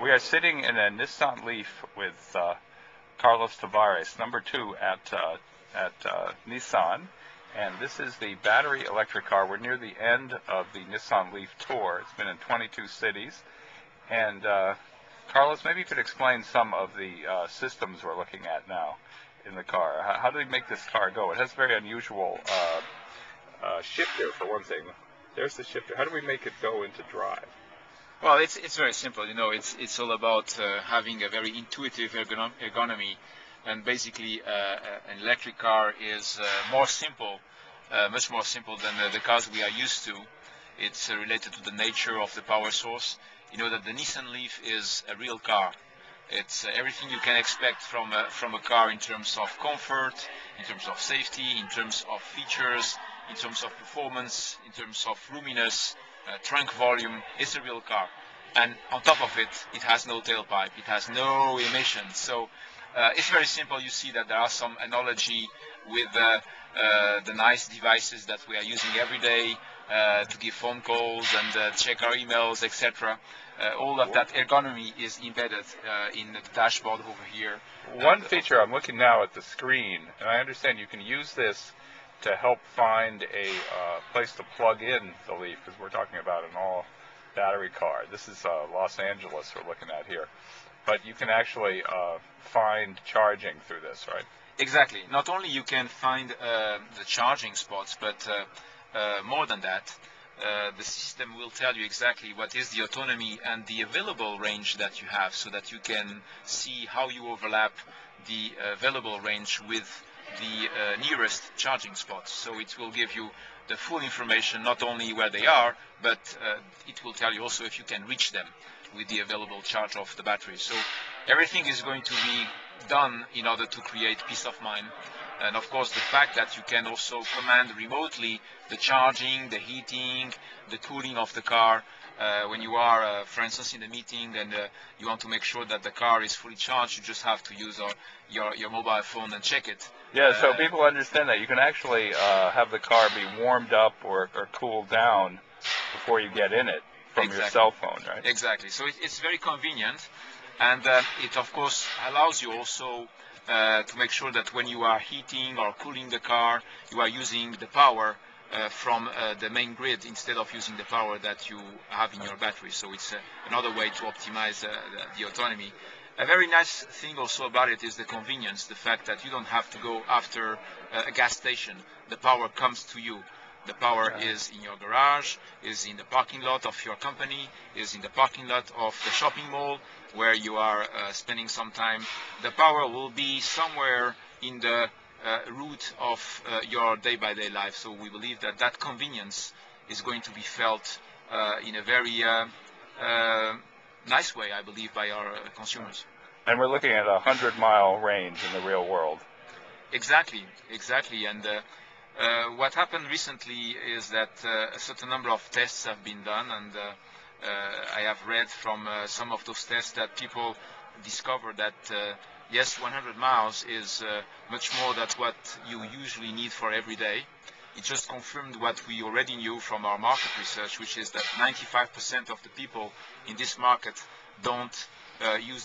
We are sitting in a Nissan Leaf with Carlos Tavares, number 2 at Nissan, and this is the battery electric car. We're near the end of the Nissan Leaf tour. It's been in 22 cities, and Carlos, maybe you could explain some of the systems we're looking at now in the car. How do they make this car go? It has a very unusual shifter, for one thing. There's the shifter. How do we make it go into drive? Well, it's very simple. You know, it's all about having a very intuitive ergonomy, and basically an electric car is more simple, much more simple than the cars we are used to. It's related to the nature of the power source. You know that the Nissan Leaf is a real car. It's everything you can expect from a car in terms of comfort, in terms of safety, in terms of features, in terms of performance, in terms of roominess, trunk volume. It's a real car, and on top of it, it has no tailpipe, it has no emissions. So it's very simple. You see that there are some analogy with the nice devices that we are using every day to give phone calls and check our emails, etc. All of that ergonomy is embedded in the dashboard over here. One feature, I'm looking now at the screen, and I understand you can use this to help find a place to plug in the Leaf, because we're talking about an all-battery car. This is Los Angeles we're looking at here. But you can actually find charging through this, right? Exactly. Not only you can find the charging spots, but more than that, the system will tell you exactly what is the autonomy and the available range that you have, so that you can see how you overlap the available range with the nearest charging spots. So it will give you the full information, not only where they are, but it will tell you also if you can reach them with the available charge of the battery. So everything is going to be done in order to create peace of mind. And of course, the fact that you can also command remotely the charging, the heating, the cooling of the car. When you are, for instance, in a meeting and you want to make sure that the car is fully charged, you just have to use your mobile phone and check it. Yeah, so people understand that you can actually have the car be warmed up or cooled down before you get in it from your cell phone, right? Exactly. So it's very convenient, and it of course allows you also to make sure that when you are heating or cooling the car, you are using the power from the main grid instead of using the power that you have in your battery. So it's another way to optimize the autonomy. A very nice thing also about it is the convenience, the fact that you don't have to go after a gas station. The power comes to you. The power is in your garage, is in the parking lot of your company, is in the parking lot of the shopping mall where you are spending some time. The power will be somewhere in the route of your day-by-day life. So we believe that that convenience is going to be felt in a very nice way, I believe, by our consumers. And we're looking at a 100-mile range in the real world. Exactly. And what happened recently is that a certain number of tests have been done, and I have read from some of those tests that people discovered that yes, 100 miles is much more than what you usually need for every day. It just confirmed what we already knew from our market research, which is that 95% of the people in this market don't use